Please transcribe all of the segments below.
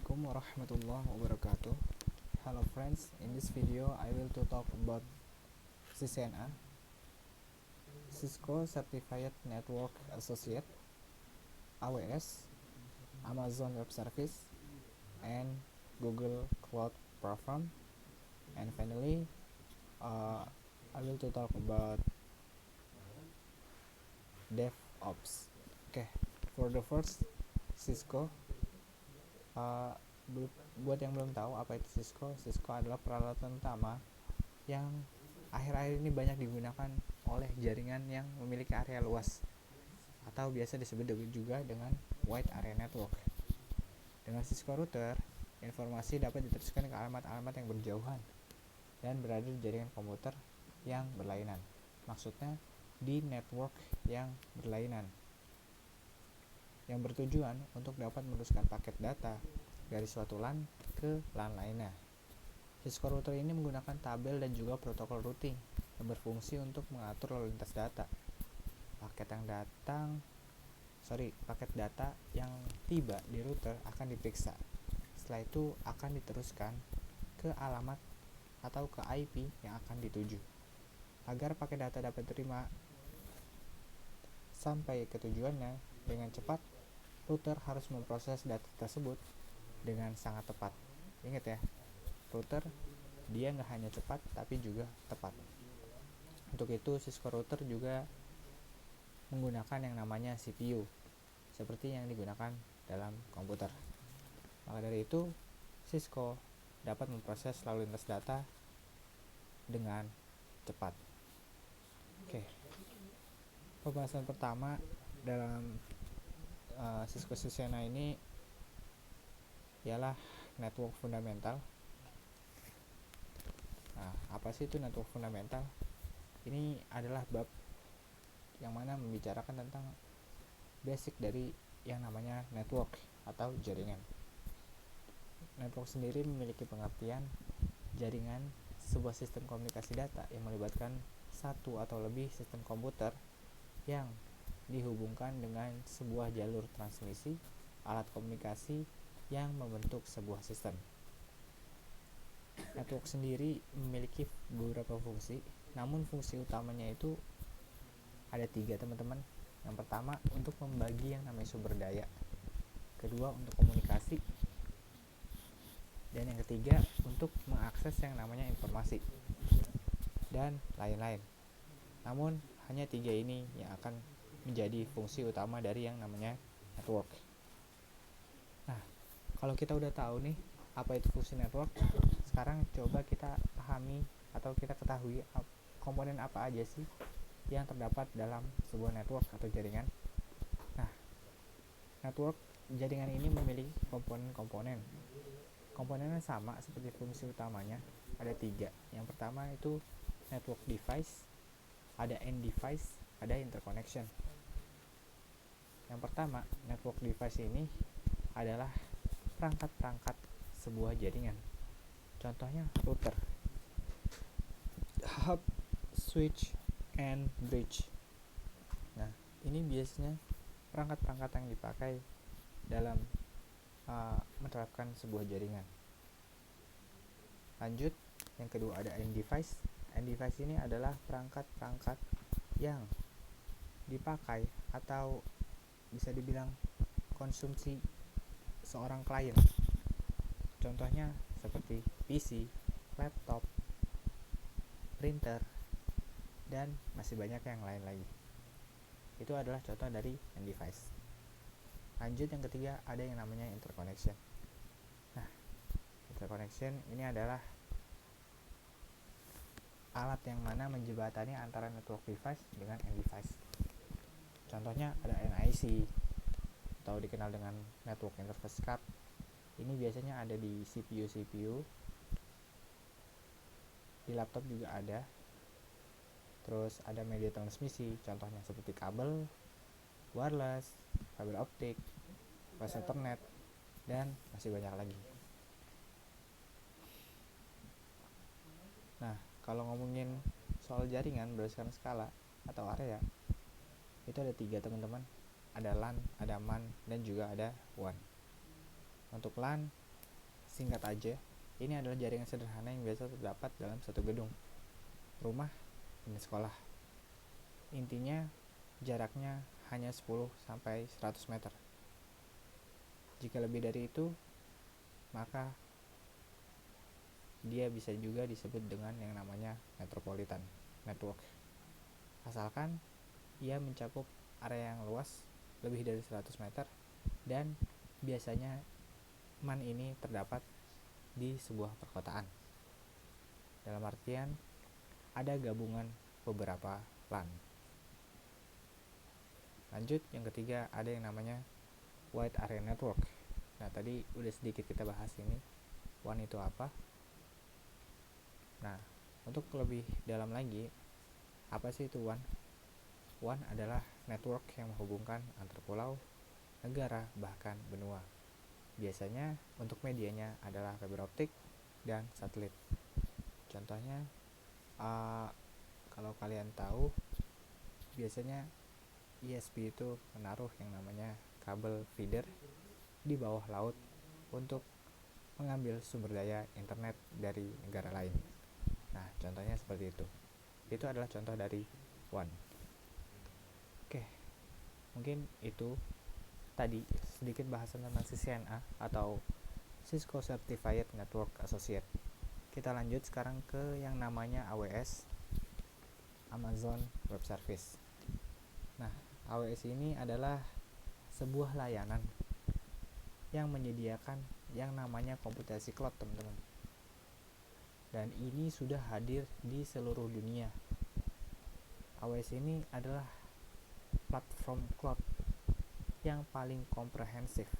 Assalamualaikum warahmatullahi wabarakatuh. Hello friends, in this video I will to talk about CCNA, Cisco Certified Network Associate, AWS, Amazon Web Service, and Google Cloud Platform. And finally, I will to talk about DevOps. Okay, for the first, Cisco. Buat yang belum tahu apa itu Cisco adalah peralatan utama yang akhir-akhir ini banyak digunakan oleh jaringan yang memiliki area luas atau biasa disebut juga dengan wide area network. Dengan Cisco router, informasi dapat diteruskan ke alamat-alamat yang berjauhan dan berada di jaringan komputer yang berlainan. Maksudnya di network yang berlainan, yang bertujuan untuk dapat meneruskan paket data dari suatu LAN ke LAN lainnya. Cisco router ini menggunakan tabel dan juga protokol routing yang berfungsi untuk mengatur lalu lintas data. Paket data yang tiba di router akan diperiksa. Setelah itu akan diteruskan ke alamat atau ke IP yang akan dituju. Agar paket data dapat diterima sampai ke tujuannya dengan cepat, router harus memproses data tersebut dengan sangat tepat. Ingat ya, router dia nggak hanya cepat tapi juga tepat. Untuk itu Cisco router juga menggunakan yang namanya CPU seperti yang digunakan dalam komputer. Maka dari itu Cisco dapat memproses lalu lintas data dengan cepat. Oke. Pembahasan pertama dalam Cisco CCNA ini ialah network fundamental. Nah, apa sih itu network fundamental? Ini adalah bab yang mana membicarakan tentang basic dari yang namanya network atau jaringan. Network sendiri memiliki pengertian jaringan sebuah sistem komunikasi data yang melibatkan satu atau lebih sistem komputer yang dihubungkan dengan sebuah jalur transmisi alat komunikasi yang membentuk sebuah sistem. Network sendiri memiliki beberapa fungsi, namun fungsi utamanya itu ada 3 teman-teman. Yang pertama untuk membagi yang namanya sumber daya, kedua untuk komunikasi, dan yang ketiga untuk mengakses yang namanya informasi dan lain-lain. Namun hanya 3 ini yang akan menjadi fungsi utama dari yang namanya network. Nah, kalau kita udah tahu nih apa itu fungsi network, sekarang coba kita pahami atau kita ketahui komponen apa aja sih yang terdapat dalam sebuah network atau jaringan. Nah, network jaringan ini memiliki komponen-komponen. Komponennya sama seperti fungsi utamanya, ada 3. Yang pertama itu network device, ada end device, ada interconnection. Yang pertama, network device ini adalah perangkat-perangkat sebuah jaringan. Contohnya router, hub, switch, and bridge. Nah, ini biasanya perangkat-perangkat yang dipakai dalam menerapkan sebuah jaringan. Lanjut, yang kedua ada end device. End device ini adalah perangkat-perangkat yang dipakai atau bisa dibilang konsumsi seorang klien. Contohnya seperti PC, laptop, printer, dan masih banyak yang lain lagi. Itu adalah contoh dari end device. Lanjut, yang ketiga ada yang namanya interconnection. Nah, interconnection ini adalah alat yang mana menjembatani antara network device dengan end device. Contohnya ada NIC atau dikenal dengan network interface card. Ini biasanya ada di CPU. Di laptop juga ada. Terus ada media transmisi, contohnya seperti kabel, wireless, fiber optik, flash ethernet, dan masih banyak lagi. Nah, kalau ngomongin soal jaringan berdasarkan skala atau area, itu ada 3 teman-teman. Ada LAN, ada MAN, dan juga ada WAN. Untuk LAN Singkat aja, ini adalah jaringan sederhana yang biasa terdapat dalam satu gedung, rumah, dan sekolah. Intinya, jaraknya hanya 10-100 meter. Jika lebih dari itu, maka dia bisa juga disebut dengan yang namanya metropolitan network. Asalkan ia mencakup area yang luas lebih dari 100 meter dan biasanya MAN ini terdapat di sebuah perkotaan. Dalam artian ada gabungan beberapa LAN. Lanjut, yang ketiga ada yang namanya Wide Area Network. Nah, tadi udah sedikit kita bahas ini. WAN itu apa? Nah, untuk lebih dalam lagi, apa sih itu WAN? WAN adalah network yang menghubungkan antar pulau, negara, bahkan benua. Biasanya untuk medianya adalah fiber optik dan satelit. Contohnya, kalau kalian tahu, biasanya ISP itu menaruh yang namanya kabel feeder di bawah laut untuk mengambil sumber daya internet dari negara lain. Nah, contohnya seperti itu. Itu adalah contoh dari WAN. Oke, mungkin itu tadi sedikit bahasan tentang CCNA atau Cisco Certified Network Associate. Kita lanjut sekarang ke yang namanya AWS, Amazon Web Service. Nah, AWS ini adalah sebuah layanan yang menyediakan yang namanya komputasi cloud, teman-teman. Dan ini sudah hadir di seluruh dunia. AWS ini adalah platform cloud yang paling komprehensif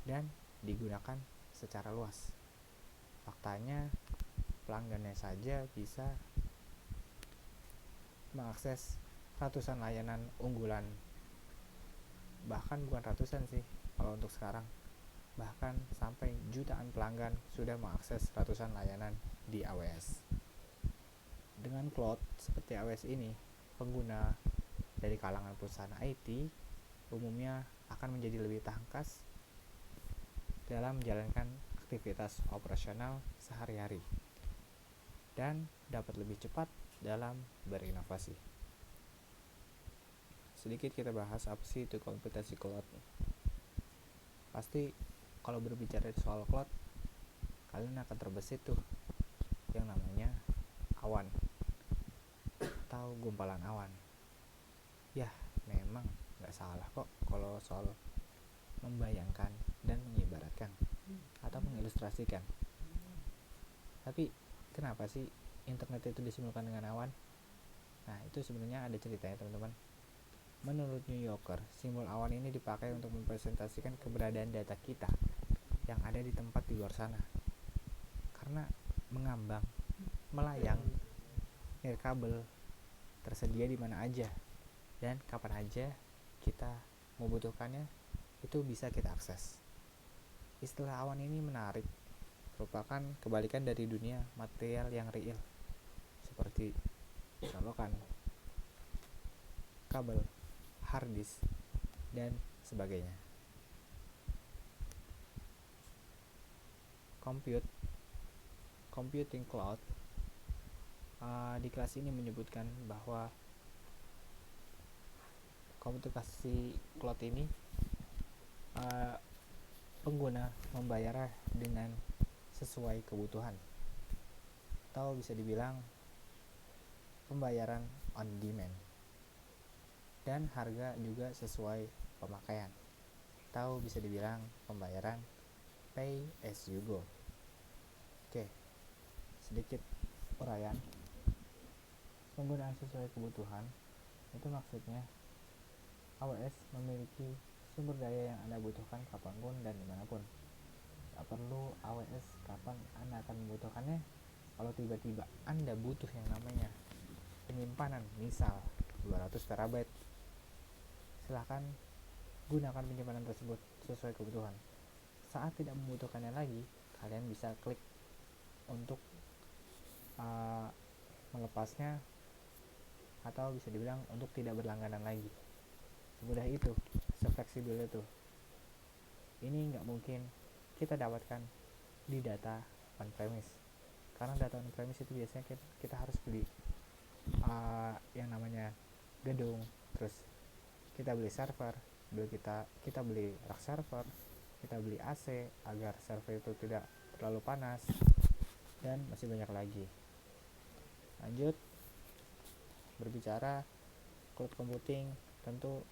dan digunakan secara luas. Faktanya, pelanggannya saja bisa mengakses ratusan layanan unggulan. Bahkan bukan ratusan sih kalau untuk sekarang. Bahkan sampai jutaan pelanggan sudah mengakses ratusan layanan di AWS. Dengan cloud seperti AWS ini, pengguna dari kalangan perusahaan IT umumnya akan menjadi lebih tangkas dalam menjalankan aktivitas operasional sehari-hari dan dapat lebih cepat dalam berinovasi. Sedikit kita bahas apa sih itu komputasi cloud. Pasti kalau berbicara soal cloud, kalian akan terbesit tuh yang namanya awan atau gumpalan awan. Ya, memang nggak salah kok kalau soal membayangkan dan mengibaratkan atau mengilustrasikan. Tapi kenapa sih internet itu disimulkan dengan awan? Nah, itu sebenarnya ada ceritanya, teman-teman. Menurut New Yorker, simbol awan ini dipakai untuk mempresentasikan keberadaan data kita yang ada di tempat di luar sana. Karena mengambang, melayang, nirkabel tersedia di mana aja dan kapan aja kita membutuhkannya, itu bisa kita akses. Istilah awan ini menarik, merupakan kebalikan dari dunia material yang real, seperti colokan, kabel, hard disk, dan sebagainya. Computing cloud, di kelas ini menyebutkan bahwa komputasi cloud ini pengguna membayar dengan sesuai kebutuhan, atau bisa dibilang pembayaran on demand, dan harga juga sesuai pemakaian, atau bisa dibilang pembayaran pay as you go. Oke, sedikit uraian. Penggunaan sesuai kebutuhan itu maksudnya AWS memiliki sumber daya yang Anda butuhkan kapanpun dan dimanapun. Gak perlu AWS kapan Anda akan membutuhkannya. Kalau tiba-tiba Anda butuh yang namanya penyimpanan, misal 200 terabyte, silahkan gunakan penyimpanan tersebut sesuai kebutuhan. Saat tidak membutuhkannya lagi, kalian bisa klik untuk melepasnya, atau bisa dibilang untuk tidak berlangganan lagi. Semudah itu, sefleksibel itu. Ini nggak mungkin kita dapatkan di data on premise, karena data on premise itu biasanya kita harus beli yang namanya gedung, terus kita beli server, kita beli rak server, kita beli AC agar server itu tidak terlalu panas, dan masih banyak lagi. Lanjut, berbicara cloud computing tentu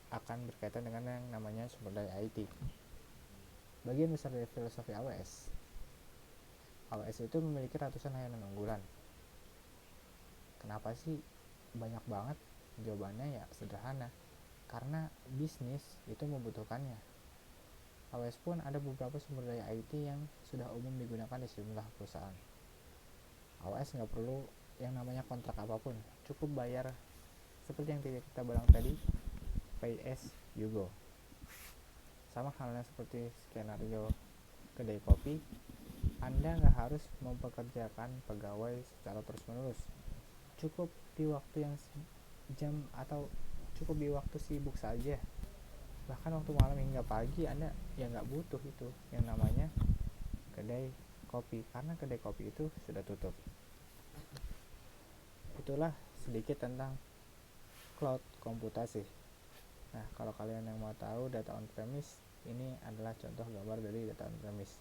akan berkaitan dengan yang namanya sumber daya IT. Bagian besar dari filosofi AWS itu memiliki ratusan layanan unggulan. Kenapa sih banyak banget? Jawabannya ya sederhana, karena bisnis itu membutuhkannya. AWS pun ada beberapa sumber daya IT yang sudah umum digunakan di sejumlah perusahaan. AWS nggak perlu yang namanya kontrak apapun, cukup bayar seperti yang kita bilang tadi, pay as you go. Sama halnya seperti skenario kedai kopi, Anda nggak harus mempekerjakan pegawai secara terus-menerus. Cukup di waktu yang jam atau cukup di waktu sibuk saja. Bahkan waktu malam hingga pagi Anda ya nggak butuh itu yang namanya kedai kopi, karena kedai kopi itu sudah tutup. Itulah sedikit tentang cloud komputasi. Nah, kalau kalian yang mau tahu data on premise, ini adalah contoh gambar dari data on premise.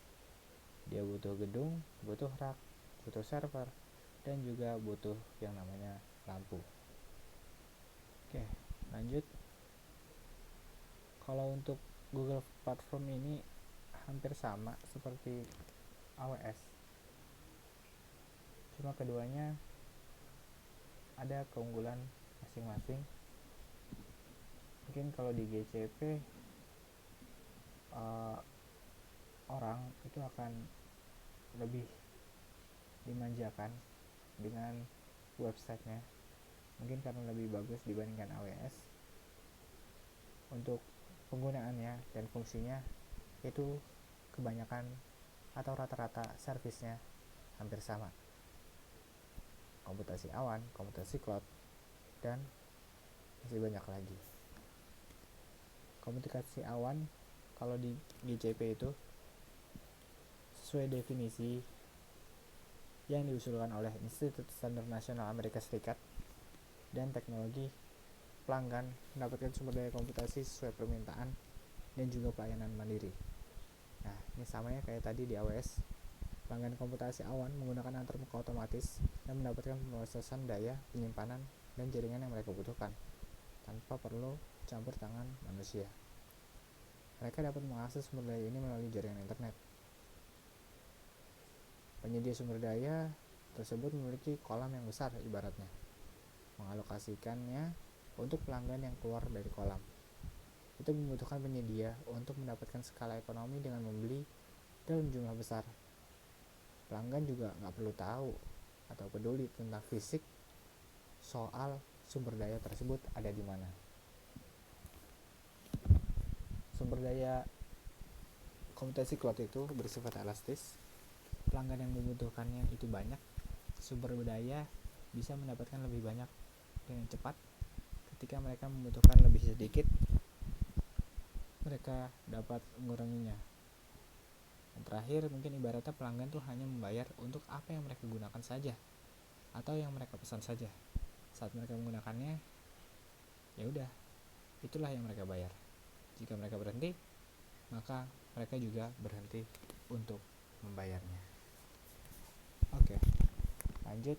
Dia butuh gedung, butuh rak, butuh server, dan juga butuh yang namanya lampu. Oke, lanjut. Kalau untuk Google Platform ini hampir sama seperti AWS, cuma keduanya ada keunggulan masing-masing. Mungkin kalau di GCP orang itu akan lebih dimanjakan dengan websitenya, mungkin karena lebih bagus dibandingkan AWS. Untuk penggunaannya dan fungsinya itu kebanyakan atau rata-rata servisnya hampir sama, komputasi awan, komputasi cloud, dan masih banyak lagi. Komputasi awan kalau di GCP itu sesuai definisi yang diusulkan oleh Institut Standar Nasional Amerika Serikat dan teknologi, pelanggan mendapatkan sumber daya komputasi sesuai permintaan dan juga pelayanan mandiri. Nah, ini sama ya kayak tadi di AWS. Pelanggan komputasi awan menggunakan antarmuka otomatis dan mendapatkan pemrosesan daya, penyimpanan, dan jaringan yang mereka butuhkan tanpa perlu campur tangan manusia. Mereka dapat mengakses sumber daya ini melalui jaringan internet. Penyedia sumber daya tersebut memiliki kolam yang besar ibaratnya, mengalokasikannya untuk pelanggan yang keluar dari kolam. Itu membutuhkan penyedia untuk mendapatkan skala ekonomi dengan membeli dalam jumlah besar. Pelanggan juga nggak perlu tahu atau peduli tentang fisik soal sumber daya tersebut ada di mana. Sumber daya komputasi cloud itu bersifat elastis. Pelanggan yang membutuhkannya itu banyak. Sumber daya bisa mendapatkan lebih banyak dengan cepat. Ketika mereka membutuhkan lebih sedikit, mereka dapat menguranginya. Dan terakhir, mungkin ibaratnya pelanggan tuh hanya membayar untuk apa yang mereka gunakan saja atau yang mereka pesan saja. Saat mereka menggunakannya, ya udah, itulah yang mereka bayar. Jika mereka berhenti, maka mereka juga berhenti untuk membayarnya. Oke, lanjut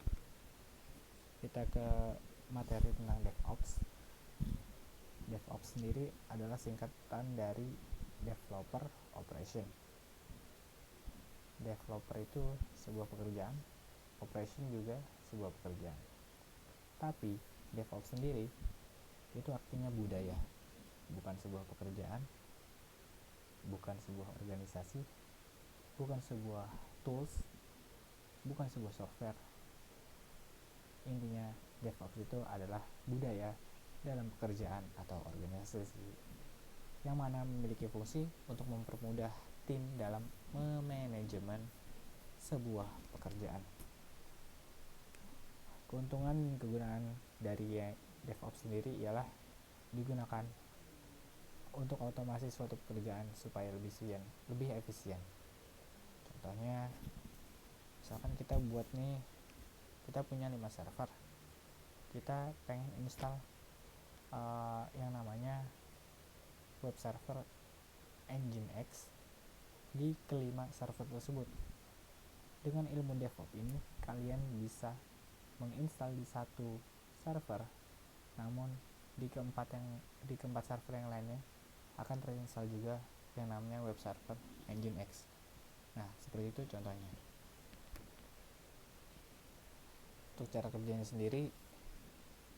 kita ke materi tentang DevOps. DevOps sendiri adalah singkatan dari Developer Operation. Developer itu sebuah pekerjaan, operation juga sebuah pekerjaan. Tapi DevOps sendiri itu artinya budaya, bukan sebuah pekerjaan, bukan sebuah organisasi, bukan sebuah tools, bukan sebuah software. Intinya DevOps itu adalah budaya dalam pekerjaan atau organisasi yang mana memiliki fungsi untuk mempermudah tim dalam memanajemen sebuah pekerjaan. Keuntungan dan kegunaan dari DevOps sendiri ialah digunakan untuk otomasi suatu pekerjaan supaya lebih efisien. Contohnya misalkan kita buat nih, kita punya 5 server, kita pengen install yang namanya web server Nginx di kelima server tersebut. Dengan ilmu DevOps ini kalian bisa menginstal di satu server, namun di keempat server yang lainnya akan terinstall juga yang namanya web server Nginx. Nah, seperti itu contohnya. Untuk cara kerjanya sendiri,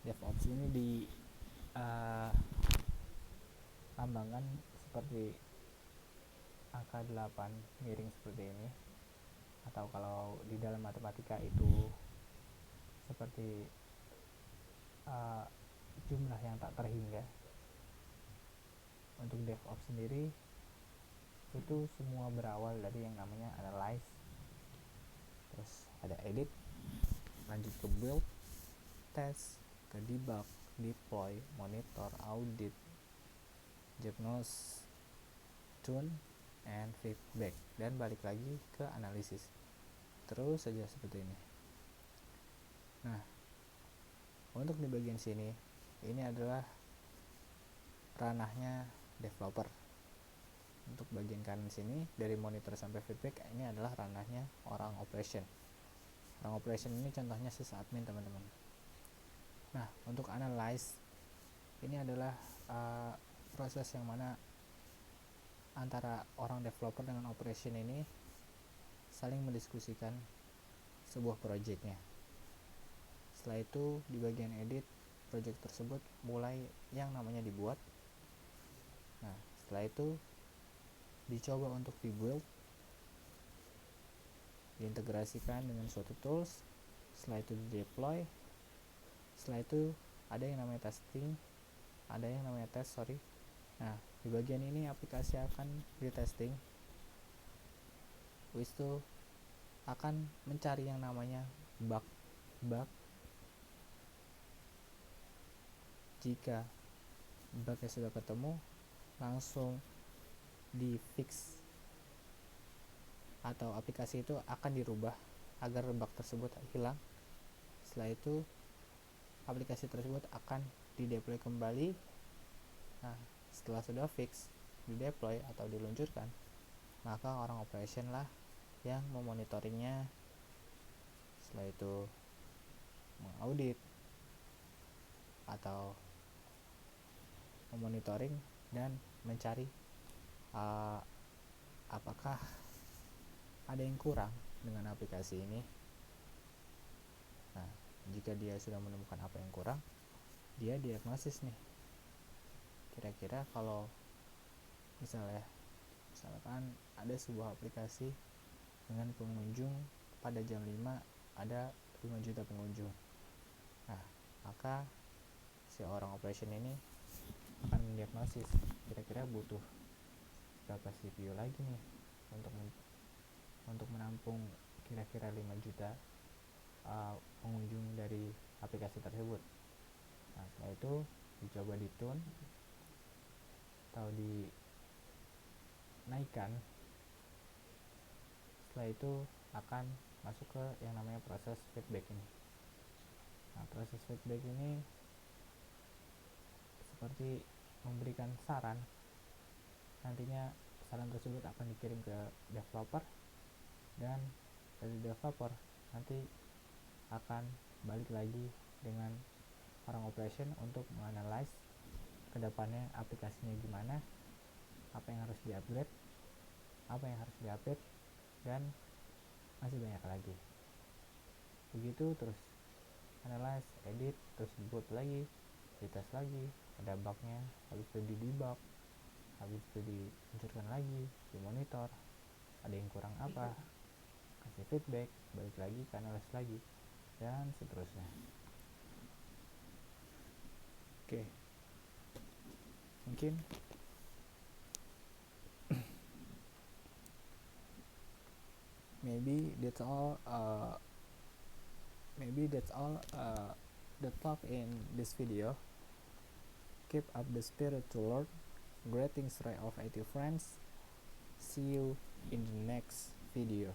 DevOps ini lambangkan seperti angka 8 miring seperti ini, atau kalau di dalam matematika itu seperti jumlah yang tak terhingga. Untuk DevOps sendiri itu semua berawal dari yang namanya analyze, terus ada edit, lanjut ke build, test, ke debug, deploy, monitor, audit, diagnose, tune, and feedback, dan balik lagi ke analisis. Terus saja seperti ini. Nah, untuk di bagian sini, ini adalah ranahnya developer. Untuk bagian kanan sini, dari monitor sampai feedback, ini adalah ranahnya orang operation. Orang operation ini contohnya sysadmin, teman-teman. Nah, untuk analyze, ini adalah proses yang mana antara orang developer dengan operation ini saling mendiskusikan sebuah projectnya. Setelah itu di bagian edit, project tersebut mulai yang namanya dibuat. Nah, setelah itu dicoba untuk dibuild, diintegrasikan dengan suatu tools. Setelah itu di deploy. Setelah itu ada yang namanya testing, ada yang namanya test. Nah, di bagian ini aplikasi akan di testing. Habis itu akan mencari yang namanya bug. Jika bugnya sudah ketemu, langsung di fix, atau aplikasi itu akan dirubah agar bug tersebut hilang. Setelah itu aplikasi tersebut akan dideploy kembali. Nah, setelah sudah fix, dideploy atau diluncurkan, maka orang operation lah yang memonitoringnya. Setelah itu mengaudit atau memonitoring dan mencari apakah ada yang kurang dengan aplikasi ini. Nah, jika dia sudah menemukan apa yang kurang, dia diagnosis nih. Kira-kira kalau misalkan ada sebuah aplikasi dengan pengunjung pada jam 5 ada 5 juta pengunjung. Nah, maka si orang operation ini akan mendiagnosis kira-kira butuh berapa CPU lagi nih untuk menampung kira-kira 5 juta pengunjung dari aplikasi tersebut. Nah, setelah itu dicoba ditune atau dinaikkan. Setelah itu akan masuk ke yang namanya proses feedback ini. Nah, proses feedback ini seperti memberikan saran. Nantinya saran tersebut akan dikirim ke developer, dan dari developer nanti akan balik lagi dengan orang operation untuk menganalisis kedepannya aplikasinya gimana, apa yang harus diupgrade, apa yang harus diupdate, dan masih banyak lagi. Begitu terus, analyze, edit, terus dibuat lagi, dites lagi, ada bugnya, habis itu di debug, habis itu diluncurkan lagi, dimonitor, ada yang kurang apa, kasih feedback, balik lagi ke analyze lagi, dan seterusnya. Oke, mungkin maybe that's all the talk in this video. Keep up the spirit to learn. Greetings, Ray of IT friends. See you in the next video.